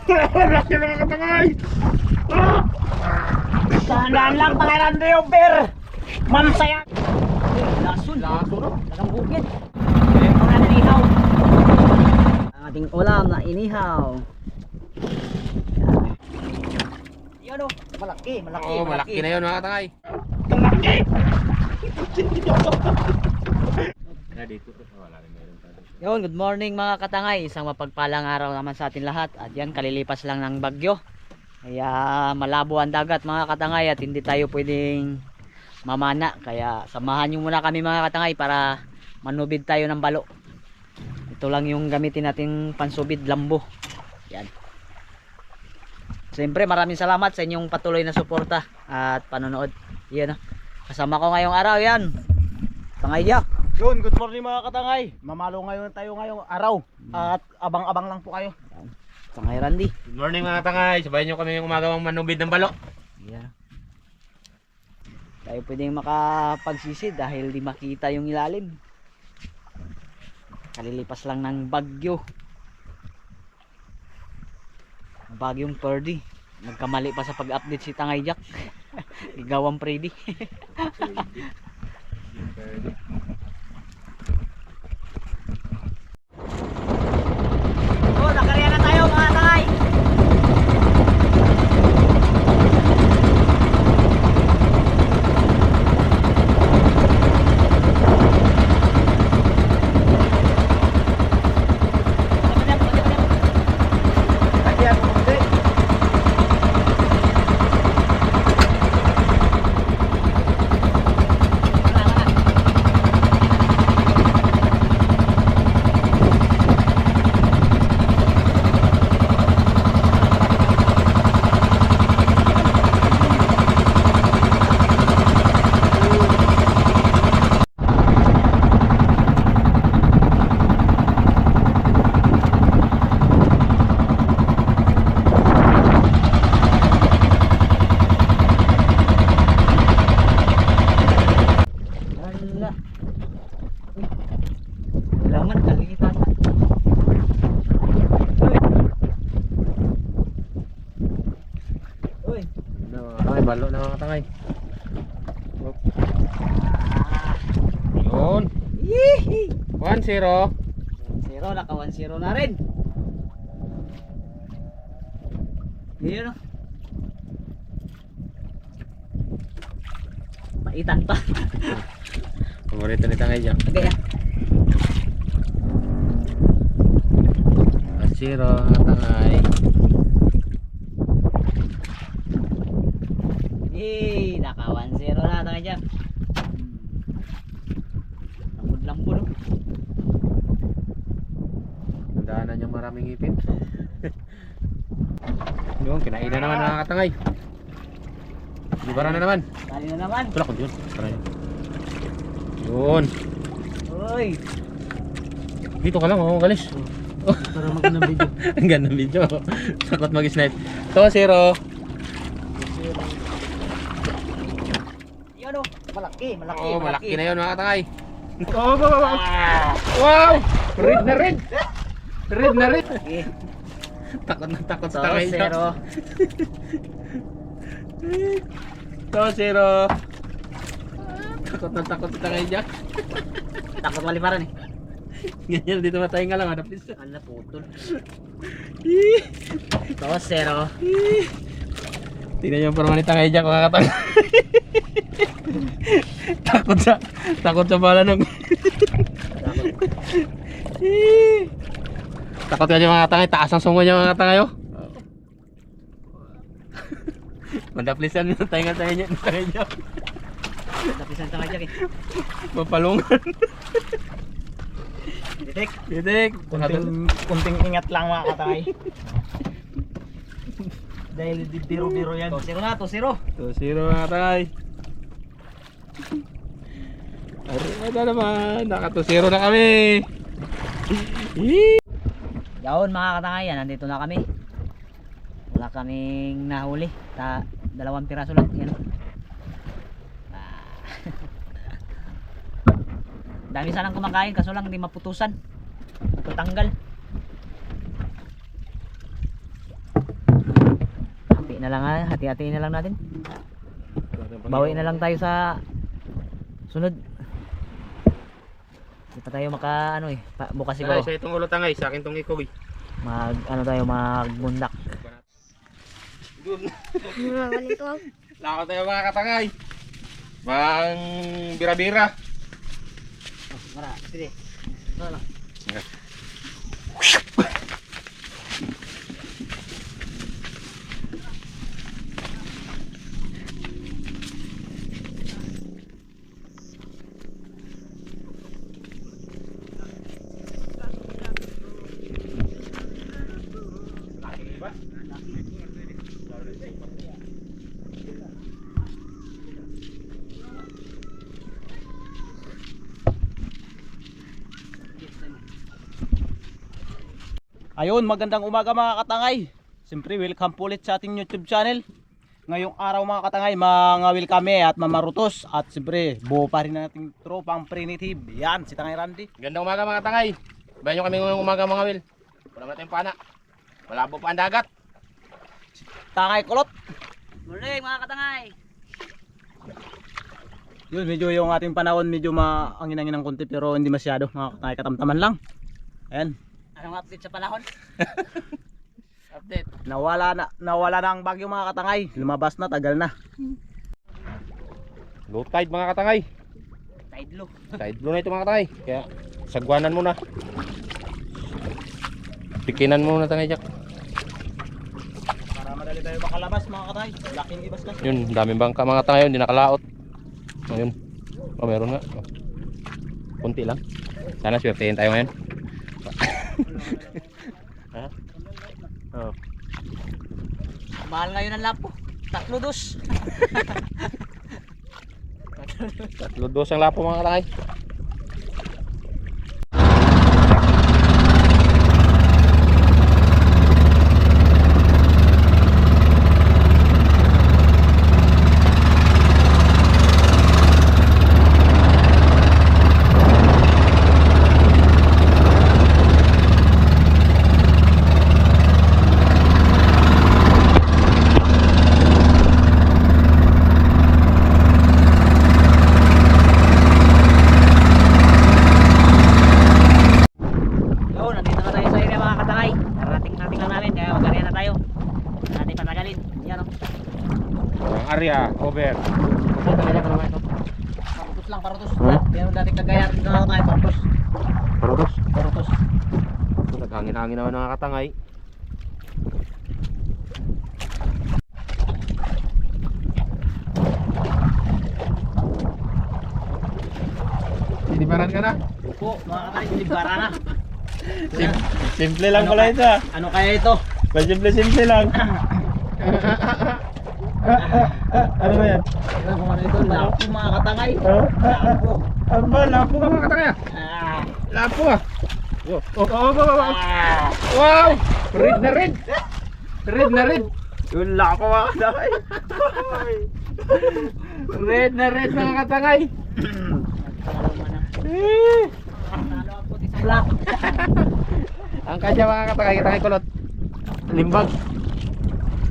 Laki mga katangay! Dahan-dahan lang, Pangeran Rio Beer. Mamsaya. Lason. Laso no? Lagang bukid. Ito na inihaw. Ang ating ulam na inihaw. Yan o. Malaki, malaki. Oo, malaki na yun mga katangay. Yun, good morning mga katangay. Isang mapagpalang araw naman sa atin lahat. At yan, kalilipas lang ng bagyo. Kaya malabo ang dagat mga katangay at hindi tayo pwedeng mamana. Kaya samahan nyo muna kami mga katangay para manubid tayo ng balo. Ito lang yung gamitin natin pansubid, lambo. Yan. Siyempre maraming salamat sa inyong patuloy na suporta at panonood. Yan, kasama ko ngayong araw yan. Tangay Jack. Yun, good morning mga katangay. Mamalo ngayon tayo ngayong araw. At abang-abang lang po kayo. Tangay Randy. Good morning mga katangay. Sabayan nyo kami yung umagawang manubid ng balo. Yeah. Tayo pwedeng makapagsisid dahil di makita yung ilalim. Kalilipas lang ng bagyo. Bagyong Purdy. Nagkamali pa sa pag-update si Tangay Jack. Igawang Freddy. Oh, nakarya na tayo mga Tangay. Laman nakikita mo. Uy. Ay, balo na mga katangay. Yun. Yee! 1-0. 0, naka 1-0 na rin. Yun o. Maitan pa. Paborito ni Tangay dyan. Okay ah. 1-0 mga katangay. Yee! Naka 1-0 na tayo dyan. Lambod-lambod o. Tandaan niya maraming ipin. Yun, kinain na naman mga katangay. Libara na naman. Dali na naman. Tulak ko yun. Tara yun. Yun. Uy! Dito ka lang, oh, galis. Para magandang video. Ang ganda ng video. Takot mag-snipe. 2-0. Yun o. Malaki, malaki, Oo, malaki na yun mga katangay. Ah! Wow! Red na red! Red na red! Okay. Takot na takot sa 2-0. Tangay dyan. 2-0. Takot na takot sa Tangay dyan. Takot maliparan eh. Ganyan dito matayin nga lang, hanap isa. Ala putol. 2-0. Tingnan niyo yung parang ni Tangay dyan, mga katangay. Takot sa bala ng... Takot ka dyan mga katangay, taas ang sungo niya mga katangay oh. Mandaplisan yung taingan tayo niya, Tangay dyan. Lapisan Tangay Jack eh. Mapalungan. Didik, Didik. kunting ingat lang mga katangay. Dahil biro-biro yan. 2-0 na, 2-0. 2-0 mga katangay. Ano naman, naka 2-0 na kami. Yaon mga katangay, nandito na kami. Wala kaming nahuli. 2 piraso lang. Yan. Dami sanang kumakain kaso lang hindi maputusan. Tutanggal. na lang ha. Hati-hatiin na lang natin. Bawi na lang tayo sa sunod. Hindi pa tayo maka ano eh. Bukas siguro. Sa itong ulo tangay, sa akin tong ikaw eh. Mag ano tayo magbundak. Lako tayo mga katangay. Mang bira-bira. Mara, sige. Ano? Ayun, magandang umaga mga katangay. Siyempre, welcome po ulit sa ating YouTube channel. Ngayong araw mga katangay, mga welcome at mamarutos. At siyempre, buo pa rin nating tropang primitive. Yan, si Tangay Randy. Gandang umaga mga katangay. Bayan nyo kami ngayong umaga mga Will. Wala naman tayong pana. Malabo pa ang dagat. Tangay Kulot. Muling mga katangay. Yun, medyo yung ating panahon, medyo maangin-angin ng konti. Pero hindi masyado, mga katangay, katamtaman lang. Ayan. Anong update sa panahon? Update. Nawala na ang bagyo mga katangay. Lumabas na, tagal na. Low tide mga katangay. Tide low. Tide low na ito mga katangay. Kaya sagwanan muna. Pikinan muna tangay Jack. Para madali tayo makalabas mga katangay. Laking ibas na. Yun, daming bangka mga katangay yun. Hindi nakalaot. Ayun. Oh, meron nga. Oh. Kunti lang. Sana swertein tayo ngayon. Ha? Oh. Mahal ngayon ang lapo. 3 Tatlo dos ang lapo mga katangay. Yo, nandito na tayo sa area mga katangay. Narating lang namin kaya mag-area na tayo. Hindi natin patagalin. Yan o. Ang area, over. Parutos lang, parutos. Hmm? Pero dati kagaya rin na tayo, parutos. Parutos. Parutos. Naghangin-hangin naman mga katangay. Sinibaran ka na? Po, mga katangay, sinibara na. Simple lang pala ito. Ano kaya ito? Simple lang. Ano ba yan? Ano kung ano ito? Lapo mga katangay. Lapo. Aba, lapo ka mga katangay. Ah. Lapo ah. Wow! Red na red. Red na red. Yung lapo mga katangay. Red na red mga katangay. Black. Ang kanya mga katangay, katangay kulot. Limbag.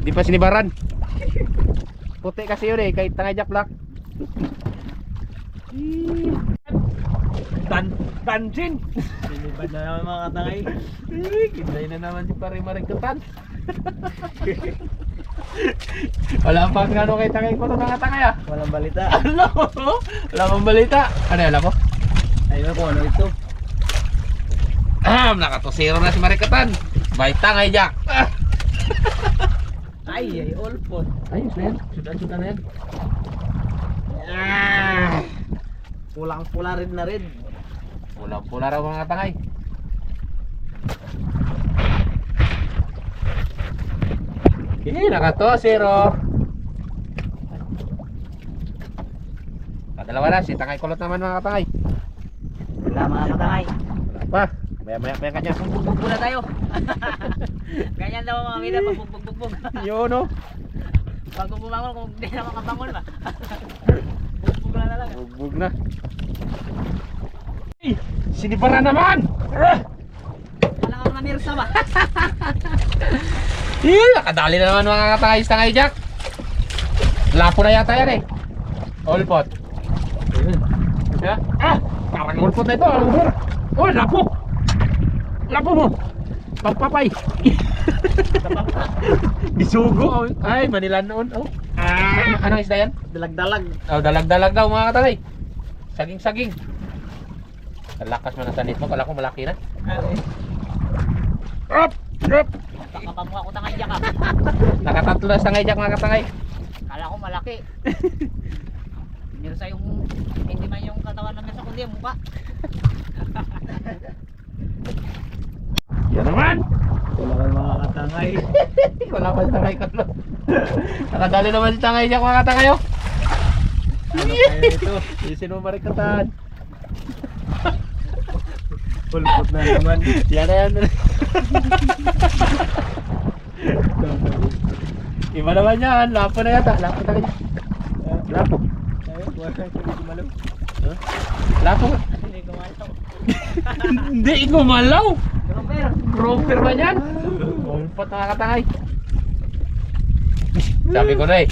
Di pa sinibaran. Puti kasi yun eh, kahit tangay Jack Black. Tansin. Sinibad na naman mga katangay. Kinday na naman si pare marigkutan. Wala pang ano kay tangay kulot mga tangay ah. Walang balita. Ano? Wala pang balita. Ano yun ako? Ayun kung ano ito. Nakatusiro na si marigkutan. Bye tangay Jack. Ay, all po. Ayos na yan. Sudan na yan. Pulang-pula rin na rin. Pulang-pula raw mga tangay. Nakatusiro. Dalawa na, si tangay kulot naman mga katangay. Wala mga katangay. Wala pa. Maya kanya. Bugbog muna tayo. Ganyan daw mga mida pag bugbog. Yun o. Pag bumangon kung hindi na makabangon ba. Bugbog na talaga. Bugbog na. Sinibara naman! Wala kang namirsa ba? Nakadali na naman mga katangay sa tangay jack. Lapo na yata yan eh. All pot. Yeah. Parang all pot na ito. Oh, lapo. Lapo mo. Pagpapay. Bisugo. Ay, Manila noon. Oh. Ano isda yan? Dalag-dalag. Oh, dalag-dalag daw mga katangay. Saging-saging. Lakas man ang sanit mo. Kala ko malaki na. Up! Up! Baka pamukha ko tangay jack ah. Nakatatlo na sa tangay jack mga katangay. Kala ko malaki. Hindi sa yung hindi man yung katawan ng mesa kundi yung mukha. Yan naman! Wala kang mga katangay. Wala pa sa tangay katlo. Nakadali naman si tangay jack mga katangay oh. Ano kaya ito? Isin mo marikatan. Pulpot na naman. Yan na yan. Iba naman yan. Lapo na yata. Lapo na yan. Lapo. Ayun, wala kang kumalaw. Lapo. Hindi ko malto. Hindi gumalaw. Gropper. Proper ba yan? Ulpot mga katangay. Sabi ko na eh.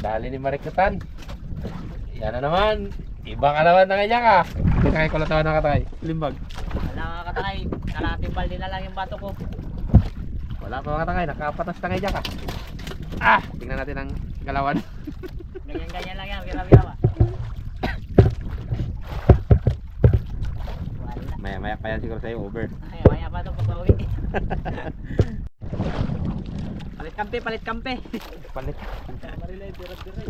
Dali ni marikatan. Yan na naman. Iba ka naman tangay jack ah. Tangay ko lang tawa ng katangay. Limbag. Wala mga katangay. Kalating balde na lang yung bato ko. Wala pa mga katangay. Nakapatas tangay jack ah. Tingnan natin ang galawan. Ganyan-ganyan lang yan. Bira-bira ba? Wala. Maya-maya pa yan siguro sa'yo over. Ay, maya pa ito pag-uwi. Palit kampe, palit kampe. Palit. Marilay, dirat-diray.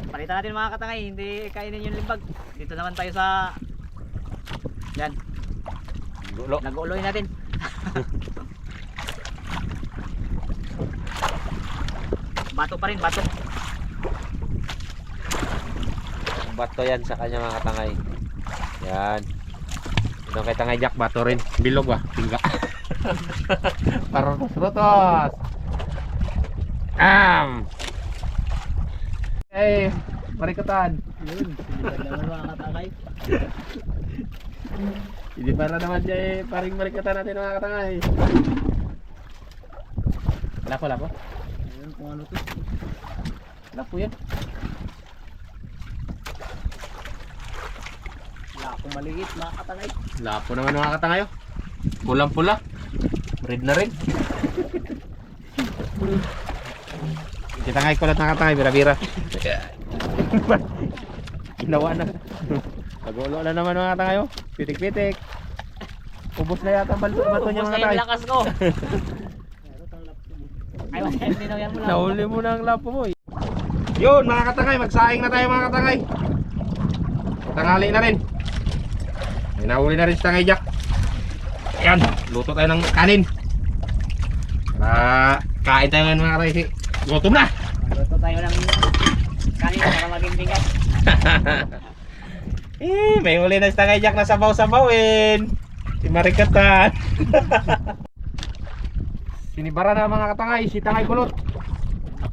Palitan natin mga katangay, hindi kainin yung limbag. Dito naman tayo sa yan, Gulo. nag-uuloy natin. Bato pa rin, bato. Bato yan sa kanya mga katangay. Yan. Ito kay tangay jack bato rin. Bilog ba? Tingga. Parotos-rotos. Eh, marikatan. Yun, sinilag naman mga katangay. Hindi para naman siya eh. Paring marikatan natin mga katangay. Lapo. Ayun, kung ano to. Lapo yan. Wala akong maliit mga katangay. Lapo naman mga katangay oh. Pulang-pula. Red na red. Kita ngay kulat mga katangay. Bira-bira. Ginawa na. Nagulo na naman mga katangay oh. Pitik-pitik. Ubos na yata ang bato niya Ubus mga na yung katangay. lakas ko. Ay, hindi na yan mo lang. Nahuli mo na ang lapo mo eh. Yun mga katangay. Magsaing na tayo mga katangay. Tanghali na rin. May nahuli na rin si tangay jack. Ayan. Luto tayo ng kanin. Para kain tayo ngayon mga katangay. Gutom na. Luto tayo ng kanin para maging bigat. May huli na si tangay jack na sabaw-sabawin. Si marikatan. Sinibara na mga katangay. Si tangay kulot.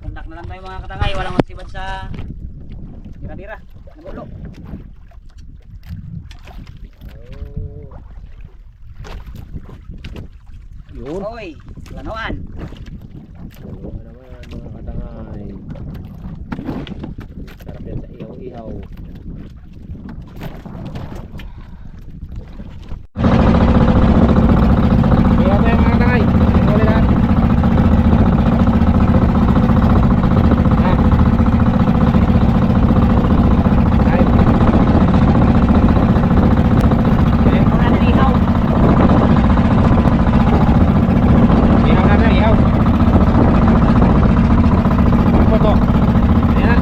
Pundak na lang tayo mga katangay. Walang magsibad sa tira-tira. Nagulo. Yun. Hoy, lanoan. Ano naman mga katangay. Sarap yan sa ihaw-ihaw. Kaya tayo mga katangay. Huli lahat. Ay. Wala na ikaw. Ihaw natin, ihaw. Ano po to? Ayan.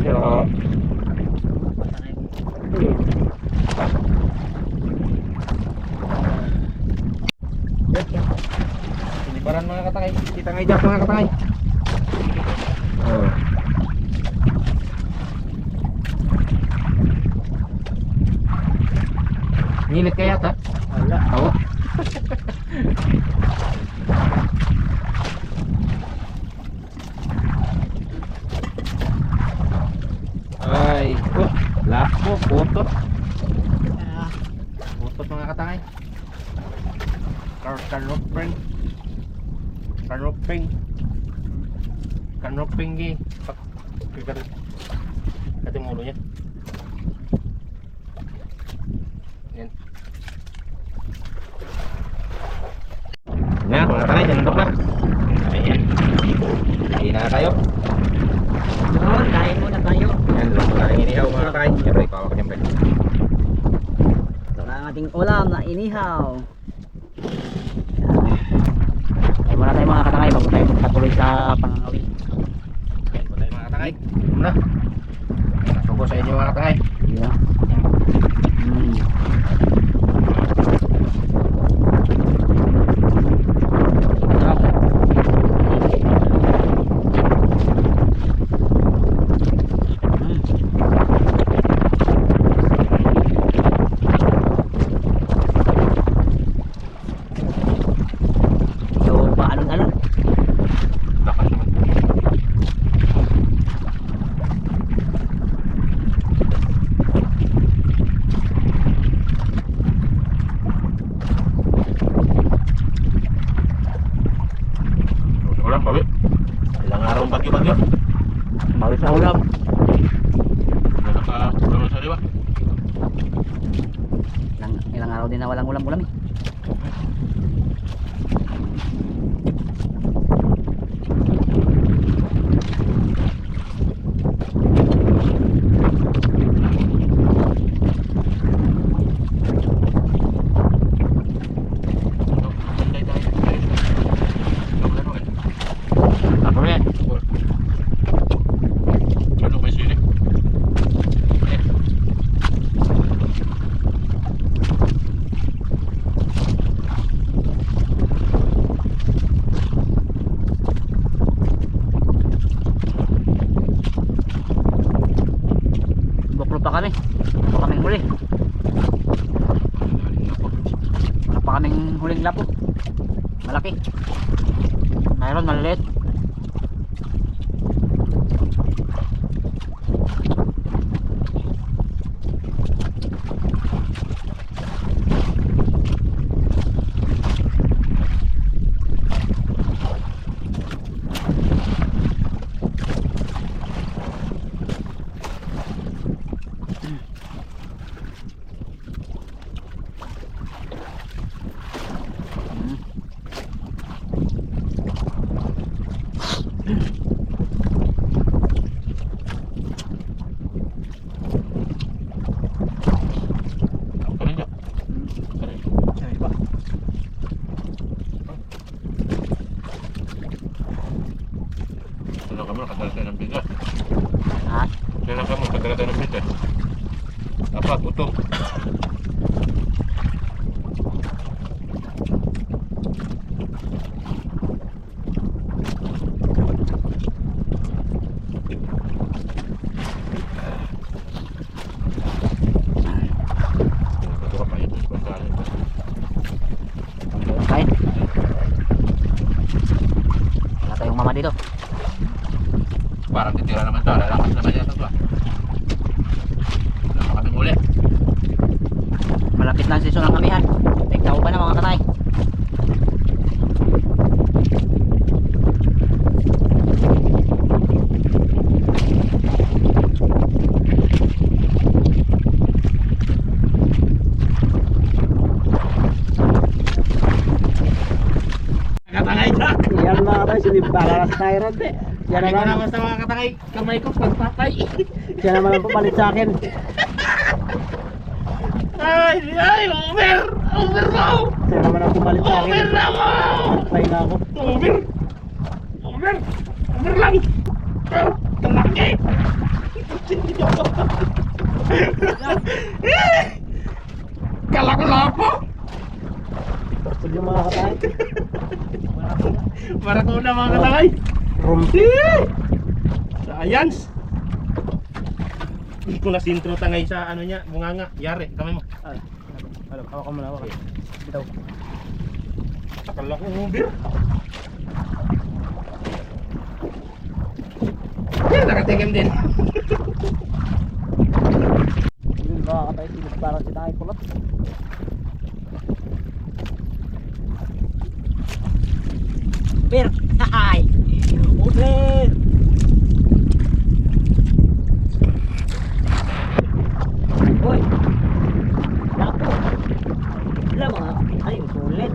Oo. Sinibaran mga katangay. Kita nga Jack mga katangay. Oh. Ngilit kaya ta? Wala. Oo. Ay, lapo, putot. Putot mga katangay. Kanopeng. Kanopeng gi. Kati mulo niya. Yan. Yan mga katangay, nandok na. Ayan. Kain na tayo. Yun, kain muna tayo. Yan, luto na rin inihaw mga katangay. Siyempre, ikaw ako siyempre. Ito na ang ating ulam na inihaw. Ay, wala tayo mga katangay bago tayo magpatuloy sa pangangawin. Yan po tayo mga katangay. Muna. Subo sa inyo mga katangay. Yeah. Mm. Sarap. So, paalon-alon. Lakas naman. Ulam, bawi. Ilang araw ang bagyo-bagyo. Bawi sa ulam. Ulam sa liwa. Ilang araw din na walang ulam-ulam eh. Apa ya? Ano may sili? Buklo pa kami. Wala pa kaming huli. Wala pa kaming huling lapo. Malaki. Mayroon maliliit. Kailan ka mo nakadala ng bigas? Ha? Kailan ka mo nakadala ng bigas? Dapat, utong. Ito pa ito sa pagkain. Kain. Wala tayong mama dito. Parang titira naman ito. Lalakas naman yata ito. Wala pa kaming uli. Malapit na ang season ng kamihan. Tigtaw pa na mga katay. Katangay Jack! Yan mga katangay, sinibala na sa Tyrant eh. Yan Yan naman, naman sa mga katangay. Kamay ko pagpatay. yan naman ang papalit sa akin. Ay! Over! Over now! Yan naman ang pumalit sa akin. Over na ako! Patay na ako. Over! Over! Over lang! Kalaki! katangay. Rumpi! Science! Hindi ko na sintro tangay sa ano niya, bunganga. Yari, kamay mo. Hawak mo na, hawak. Bitaw. Akala ko ubir. Yan, nakatigam din. Yun ba katay silip parang si tangay kulot. Ber! Ay! Uber! Hoy! Lapo! Wala mga ay sulit.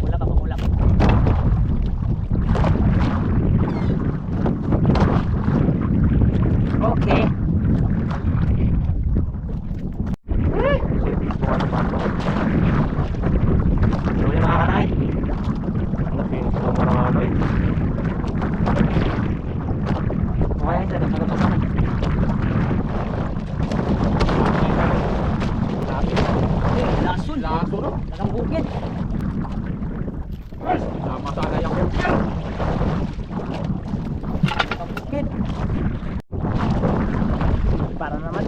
Wala pa pangulak. Okay. Huli mga katay. Okay, ito na pagkapasaman. Lason. Laso no? Dagang bukid. Sama sana yung ubir. Bukid. Para naman.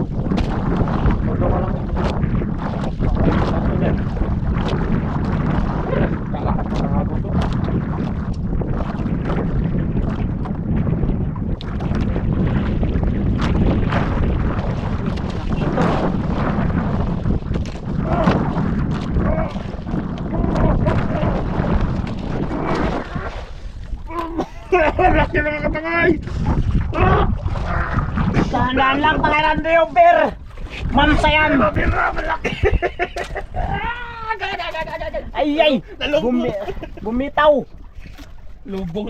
Todo ka lang. Kalakas na nga to. Laki na mga katangay! Dahan-dahan lang pangalan do yung beer. Mansayan. Ay ay. Bumitaw. Lubong.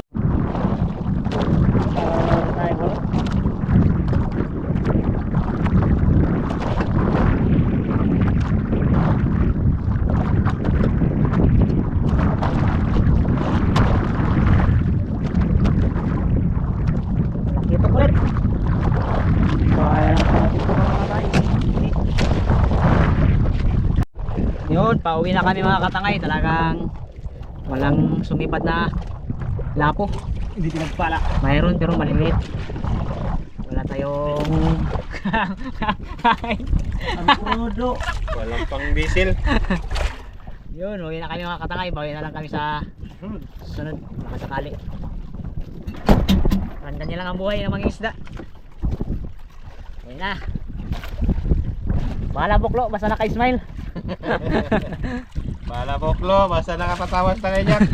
Ito kulit. Yun, pauwi na kami mga katangay. Talagang walang sumipad na lapo. Hindi pinagpala. Mayroon pero maliliit. Wala tayong Ang prudo. Walang pang bisil. yun, uwi na kami mga katangay. Bawi na lang kami sa sunod. Baka sakali. Ganyan lang ang buhay ng mga isda. Ayun na. Bahala buklo, basta naka-smile. Bala boklo, basta nakapatawas tangay Jack.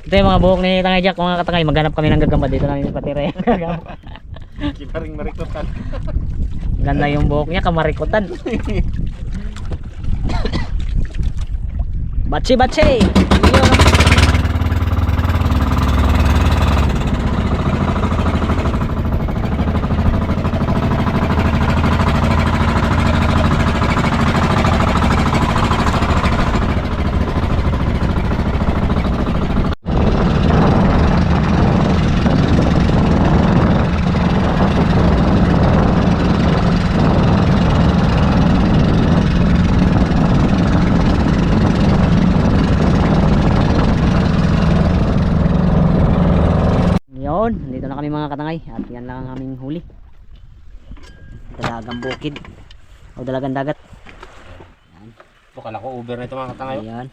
Ito yung mga buhok ni Tangay Jack, mga katangay. Maghanap kami ng gagamba dito namin patira yan. Kiparing marikutan. Ganda yung buhok niya, kamarikutan. Batsi batsi. Yun, dito na kami mga katangay. At yan lang ang aming huli. Dalagang bukid o dalagang dagat. Ito kala ko Uber na ito mga katangay. Ayan,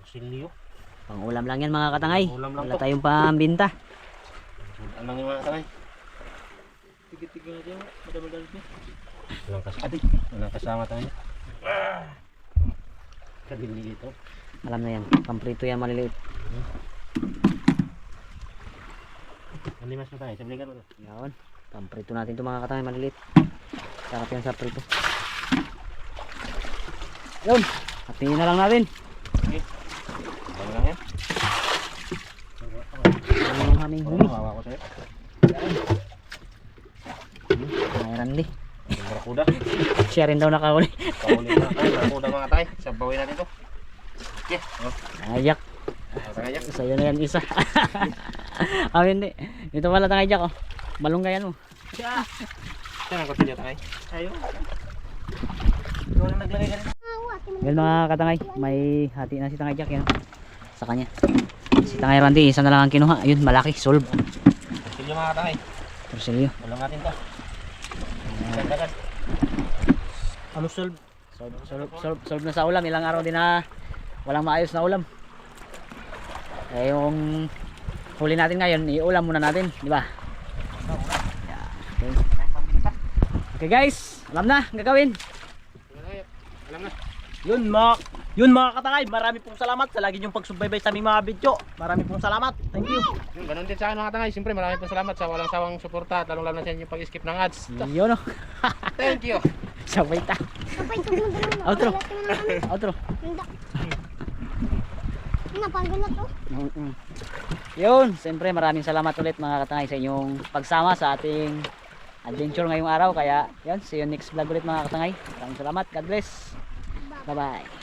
Silyo. pang ulam lang yan mga katangay. Ulam lang Wala to. tayong pambinta. Anong yung mga katangay? Tigit-tigil na dyan. Madami-dami siya. Walang kasama tayo. Kadili ito. Alam na yan, pamprito yan maliliit. Malimas na tayo. Sabligan mo ito. Yun, pamprito natin ito mga katangay maliliit. Sarap yan sa prito. Yun, hatiin na lang natin. Ano lang yan? Ano yung aming huli? Mawawa ko sa'yo. May Randy. Yung barakuda. Siya rin daw nakahuli. Pahuli na tayo. Barakuda mga tayo. Sabawin natin ito. Okay. Ayak. Tangay Jack. Sa'yo na yan isa. Ah, hindi. Ito pala Tangay Jack, oh. Malunggayan mo. Saan ang kutsilyo tangay? Ayun. Ikaw lang naglagay ka rin. Yan mga katangay, may hati na si Tangay Jack yan. Sa kanya. Si Tangay Randy, isa na lang ang kinuha. Ayun, malaki, solve. Kutsilyo mga tangay. Torsilyo. Ulong natin to. Dagdagan. Ano solve? Solve na sa ulam. Ilang araw din na walang maayos na ulam. Eh yung huli natin ngayon, iulam muna natin, di ba? Okay. Okay guys, alam na ang gagawin. Alam na. Yun mga katangay, marami pong salamat sa lagi niyong pagsubaybay sa aming mga video. Marami pong salamat. Thank you. Yun, ganun din sa akin mga tangay. Siyempre maraming po salamat sa walang sawang suporta at lalong-lalo na sa inyo pag-skip ng ads. Yun o. Thank you. Sabay ta. Outro. Outro. Napagulat to. Yun, siyempre maraming salamat ulit mga katangay sa inyong pagsama sa ating adventure ngayong araw. Kaya yan, see you next vlog ulit mga katangay. Maraming salamat. God bless. Bye bye.